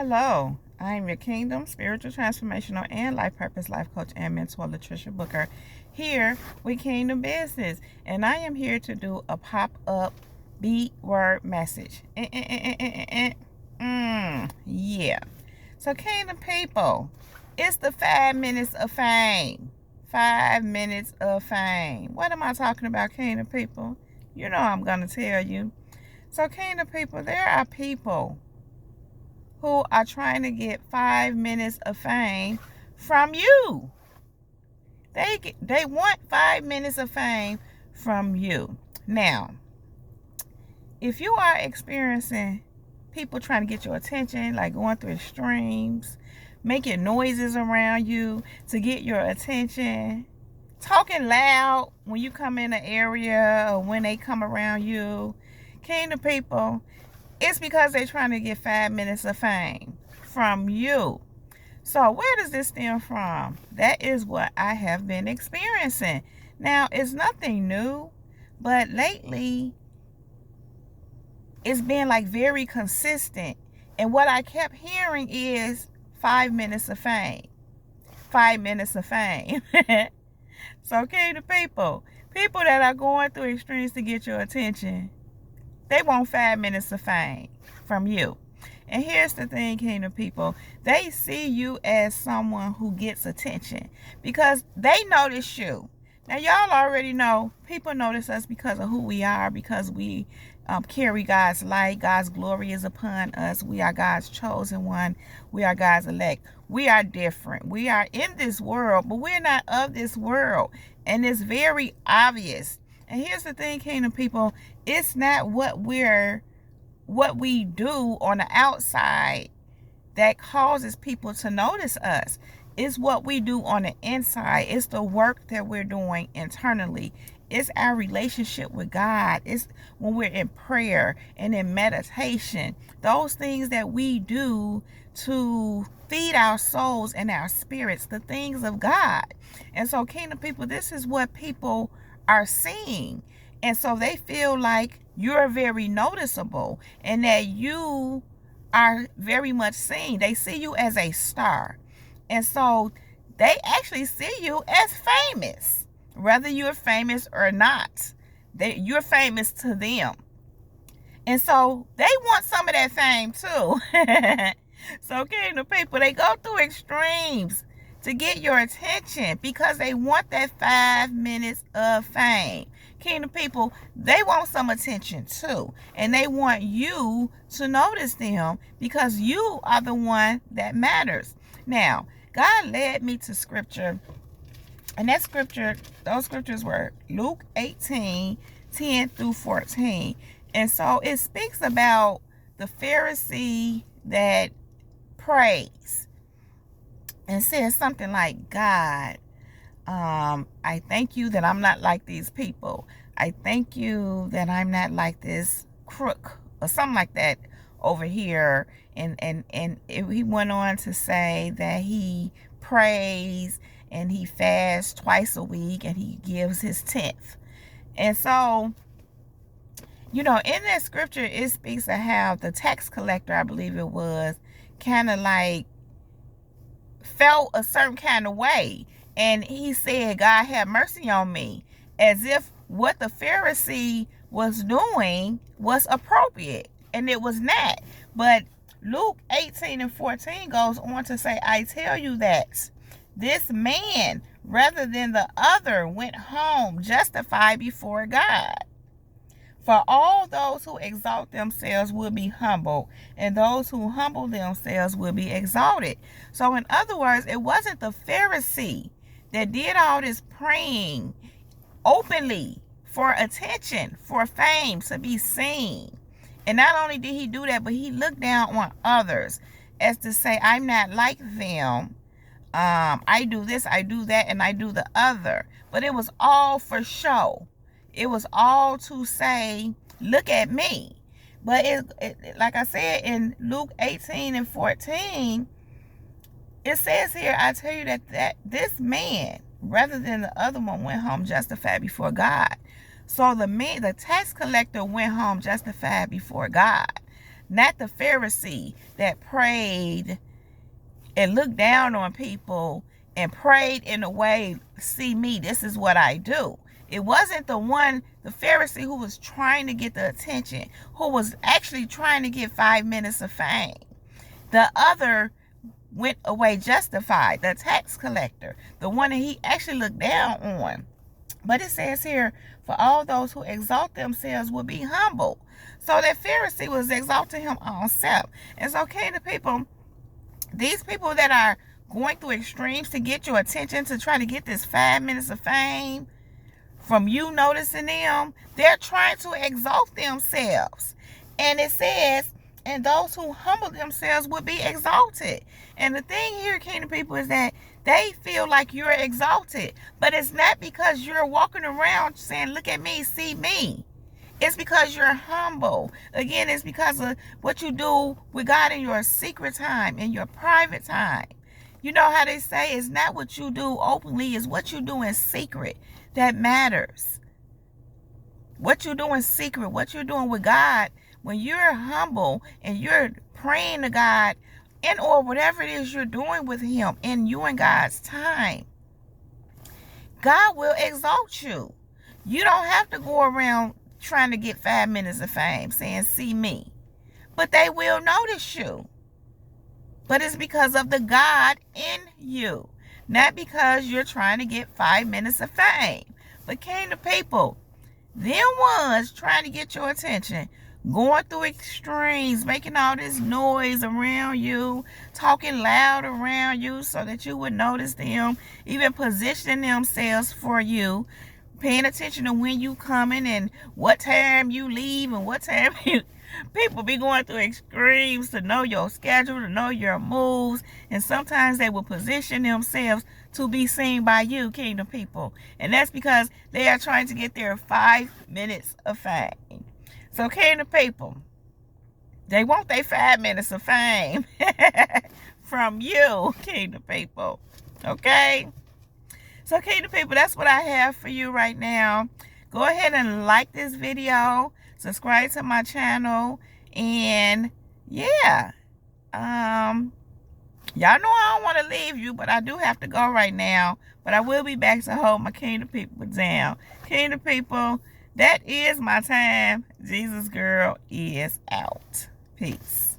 Hello, I'm your Kingdom, Spiritual, Transformational, and Life Purpose Life Coach and Mentor, Latricia Booker, here with Kingdom Business. And I am here to do a pop-up beat word message. Yeah. So, Kingdom people, it's the 5 minutes of fame. 5 minutes of fame. What am I talking about, Kingdom people? You know I'm going to tell you. So, Kingdom people, there are people who are trying to get 5 minutes of fame from you. They want 5 minutes of fame from you. Now, if you are experiencing people trying to get your attention, like going through extremes, making noises around you to get your attention, talking loud when you come in an area or when they come around you, Kingdom people, it's because they're trying to get 5 minutes of fame from you. So where does this stem from? That is what I have been experiencing. Now, it's nothing new, but lately it's been like very consistent. And what I kept hearing is 5 minutes of fame. 5 minutes of fame. So, the people that are going through extremes to get your attention, they want 5 minutes of fame from you. And here's the thing, Kingdom people. They see you as someone who gets attention because they notice you. Now, y'all already know people notice us because of who we are, because we carry God's light. God's glory is upon us. We are God's chosen one. We are God's elect. We are different. We are in this world, but we're not of this world. And it's very obvious. And here's the thing, Kingdom people, it's not what we do on the outside that causes people to notice us. It's what we do on the inside. It's the work that we're doing internally. It's our relationship with God. It's when we're in prayer and in meditation. Those things that we do to feed our souls and our spirits, the things of God. And so, Kingdom people, this is what people are seeing. And so they feel like you're very noticeable and that you are very much seen. They see you as a star. And so they actually see you as famous, whether you're famous or not. You're famous to them. And so they want some of that fame too. So, Kingdom people, they go through extremes to get your attention because they want that 5 minutes of fame. Kingdom people, they want some attention too. And they want you to notice them because you are the one that matters. Now, God led me to scripture. And that scripture, those scriptures were Luke 18, 10 through 14. And so it speaks about the Pharisee that prays and says something like, God, I thank you that I'm not like these people. I thank you that I'm not like this crook or something like that over here. And he went on to say that he prays and he fasts twice a week and he gives his 10th. And so, you know, in that scripture, it speaks of how the tax collector, I believe it was, kind of like felt a certain kind of way. And he said, God have mercy on me, as if what the Pharisee was doing was appropriate. And it was not. But Luke 18 and 14 goes on to say, I tell you that this man, rather than the other, went home justified before God. For all those who exalt themselves will be humbled, and those who humble themselves will be exalted. So in other words, it wasn't the Pharisee that did all this praying openly for attention, for fame, to be seen. And not only did he do that, but he looked down on others as to say, I'm not like them. I do this, I do that, and I do the other. But it was all for show. It was all to say, look at me. But like I said, in Luke 18 and 14, it says here, I tell you that this man, rather than the other one, went home justified before God. So the tax collector went home justified before God. not the Pharisee that prayed and looked down on people and prayed in a way, see me, this is what I do. It wasn't the Pharisee who was trying to get the attention, who was actually trying to get 5 minutes of fame. The other went away justified, the tax collector, the one that he actually looked down on. But it says here, for all those who exalt themselves will be humbled. So that Pharisee was exalting him on self. And so, okay, the people, these people that are going through extremes to get your attention, to try to get this 5 minutes of fame from you noticing them, they're trying to exalt themselves. And it says, and those who humble themselves will be exalted. And the thing here, kingdom people, is that they feel like you're exalted. But it's not because you're walking around saying, look at me, see me. It's because you're humble. Again, it's because of what you do with God in your secret time, in your private time. You know how they say it's not what you do openly, it's what you do in secret that matters. What you do in secret, what you're doing with God, when you're humble and you're praying to God, or whatever it is you're doing with him in you and God's time, God will exalt you. You don't have to go around trying to get 5 minutes of fame saying, see me. But they will notice you. But it's because of the God in you. Not because you're trying to get 5 minutes of fame. But kingdom people, them ones trying to get your attention, going through extremes, making all this noise around you, talking loud around you so that you would notice them, even positioning themselves for you, paying attention to when you coming and what time you leave and what time you... People be going through extremes to know your schedule, to know your moves, and sometimes they will position themselves to be seen by you, kingdom people. And that's because they are trying to get their 5 minutes of fame. So, kingdom people, they want their 5 minutes of fame from you, kingdom people. Okay? So, kingdom people, that's what I have for you right now. Go ahead and like this video. Subscribe to my channel. And, yeah. Y'all know I don't want to leave you, but I do have to go right now. But I will be back to hold my kingdom people down. Kingdom people, that is my time. Jesus girl is out. Peace.